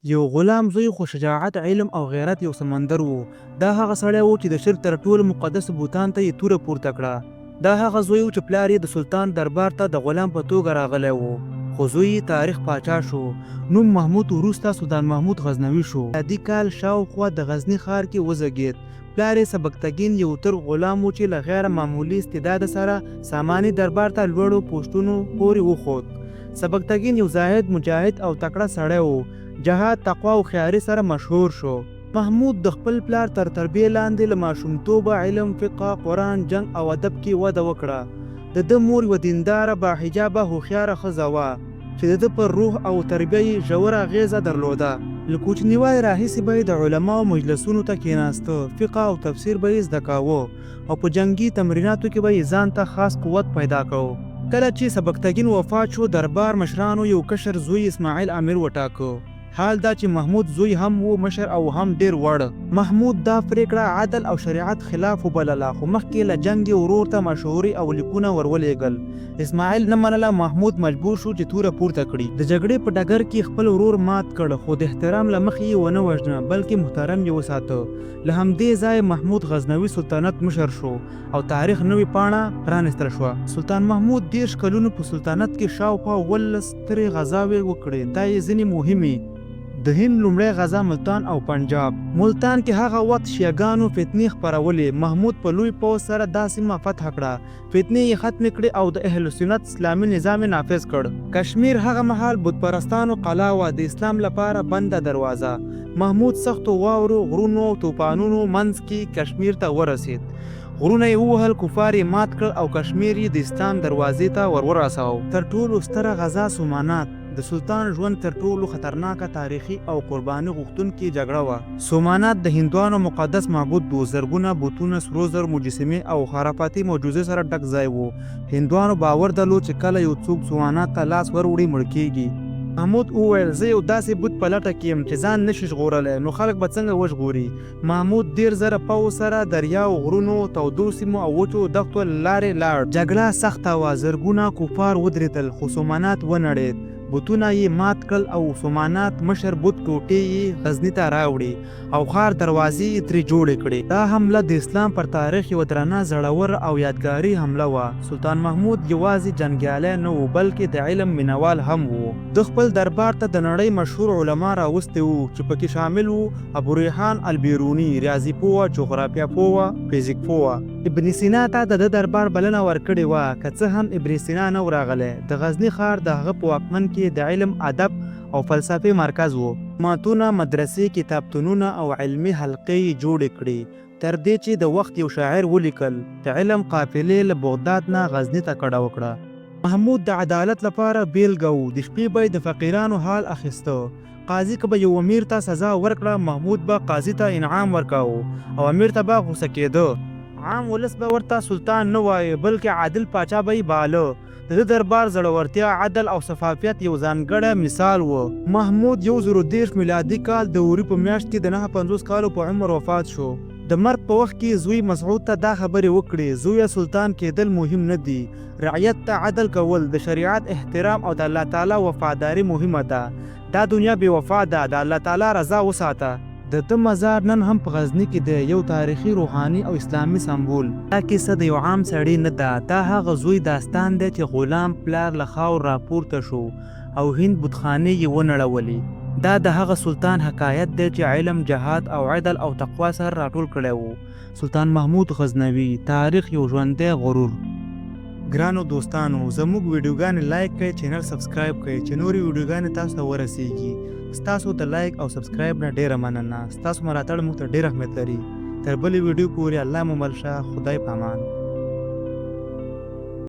یو غلام زوی خو شجاعت علم او غیرت یو سمندر وو. دا هغه سړی وو چې د شرک تر ټولو مقدس بوتان ته یې توره پورته کړه. دا هغه زوی وو چې پلار یې د سلطان دربار ته د غلام په توګه راغلی وو، خو زوی یې تاریخ پاچا شو. نوم محمود وروسته سلطان محمود غزنوي شو. میلادي کال شاوخوا د غزني ښار کې وزېږېد. پلار یې سبکتګین یو تر غلام و چې له غیر معمولي استعداد سره ساماني دربار ته لوړو پوسټونو پورې وخوت. سبکتګین یو زاهد، مجاهد او تکړه سړی و. جهاد، تقوا او خیاري سره مشهور شو. محمود د خپل پلار تر تربیې لاندې له ماشومتوبه علم، فقه، قرآن، جنګ او ادب کې وده وکړه. د ده مور یوه دینداره، باحجابه، هوښیاره ښځه وه چې د ده پر روح او تربیه یې ژوره اغیزه درلوده. له کوچنیوالي راهیسې به یې د علماو مجلسونو ته کښېناسته، فقه او تفسیر به یې زده کاوه او په جنګي تمریناتو کې به یې ځان ته خاص قوت پیدا کړو. کله چې سبکتګین وفات شو، دربار مشرانو یو کشر زوی اسماعیل امیر وټاکه. حال دا چې محمود زوی هم و مشر او هم ډیر وړ. محمود دا پریکړه عدل او شریعت خلاف وبلله، خو مخکې له جنګ یې ورور ته مشورې او لیکونه ورولېږل. اسماعیل نه منله. محمود مجبور شو چې توره پورته کړي. د جګړې په ډګر کې خپل ورور مات کړ، خو د احترام له مخې یې ونه وژنه، بلکې محترم یې وساته. له همدې ځایه محمود غزنوي سلطنت مشر شو او تاریخ نوې پاڼه پرانیستل شوه. سلطان محمود 30 کلونو په سلطنت کې شاوخوا 18 سترې غزاوې وکړې. دا یې ځینې مهمې: د هند لومړی غزا ملتان او پنجاب. ملتان کې هغه وخت شیعګانو فتنې خپرولې. محمود په لوی پوځ سره دا سیمه فتح کړه، فتنې یې ختمې کړې او د اهل سنت اسلامي نظام یې نافذ کړ. کشمیر هغه مهال بت پرستانو قلا وه، د اسلام لپاره بنده دروازه. محمود سختو واورو، غرونو او طوفانونو منځ کې کشمیر ته ورسېد. غرونه یې ووهل، کفار یې مات کړ او کشمیر یې د اسلام دروازې ته ورورساوه. تر ټولو ستره غزا سومنات د سلطان ژوند تر ټولو خطرناکه تاریخي او قرباني غوښتونکې جګړه وه. سومنات د هندوانو مقدس معبود و. زرګونه بتونه، سرو زر مجسمې او خرافاتي معجزې سره ډک ځای و. هندوانو باور درلود چې کله یو څوک سومنات ته لاس وروړي مړ کیږي. محمود وویل زه یو داسې بت په لټه کې یم چې ځان نشي ژغورلی، نو خلک به څنګه وژغوري؟ محمود 10 زره پوځ سره دریاو، غرونو، تودو سیمو او وچو دښتو له لارې لاړ. جګړه سخته وه، زرګونه کفار ودرېدل، خو سومنات ونړېد. بتونه یې مات کړل او سومنات مشر بت ټوټې یې غزني ته راوړې او ښار دروازې یې ترې جوړې کړې. دا حمله د اسلام پر تاریخ یوه درنه، زړور او یادګاري حمله وه. سلطان محمود یوازې جنګیالی نه و، بلکې د علم مینوال هم و. د خپل دربار ته د نړۍ مشهور علما راوستي وو چې پکې شامل وو ابو ریحان البیروني، ریاضي پوه، جغرافیه پوه، فزیک پوه. ابن سینا ته د ده دربار بلنه ورکړې وه، که څه هم ابن سینا نه و راغلی. د غزني ښار د هغه په واکمن کې د علم، ادب او فلسفې مرکز و. ماتونه، مدرسې، کتابتونونه او علمي حلقې یې جوړې کړې، تر دې چې د وخت یو شاعر ولیکل د علم قافلې له بغداد نه غزني ته کډه وکړه. محمود د عدالت لپاره بیلګه و. د شپې به د فقیرانو حال اخیسته. قاضي که به یو امیر ته سزا ورکړه، محمود به قاضي ته انعام ورکاوه او امیر ته به غوسه کېده. عام ولس به ورته سلطان نه وایه، بلکې عادل پاچا به یې باله. د ده دربار زړورتیا، عدل او شفافیت یو ځانګړی مثال و. محمود 1030 میلادي کال د اوري په میاشت کې د 59 کالو په عمر وفات شو. د مرګ په وخت کې زوی مسعود ته دا خبرې وکړې: زویه، سلطان کېدل مهم نه دي، رعیت ته عدل کول، د شریعت احترام او د الله تعالی وفاداري مهمه ده. دا دنیا بې وفا ده، د الله تعالی رضا وساته. د ده مزار نن هم په غزني کې دی، یو تاریخي، روحاني او اسلامي سمبول. دا کیسه د یو عام سړي نه ده، دا هغه زوی داستان دی چې غلام پلار له خاور راپورته شو او هند بتخانې یې ونړولې. دا د هغه سلطان حکایت دی چې علم، جهاد او عدل او تقوا سره راټول کړی و. سلطان محمود غزنوي، تاریخ یو ژوندی غرور. ګرانو دوستانو، زموږ ویډیوګانې لایک کړئ، چینل سبسکرایب کړئ چې نورې ویډیوګانې تاسو ته ورسیږي. ستاسو د لایک او سبسکرایب نه ډیره مننه. ستاسو ملاتړ موږ ته ډیر اهمیت لري. تر بلې ویډیو پورې الله مو مل شه. خدای پامان.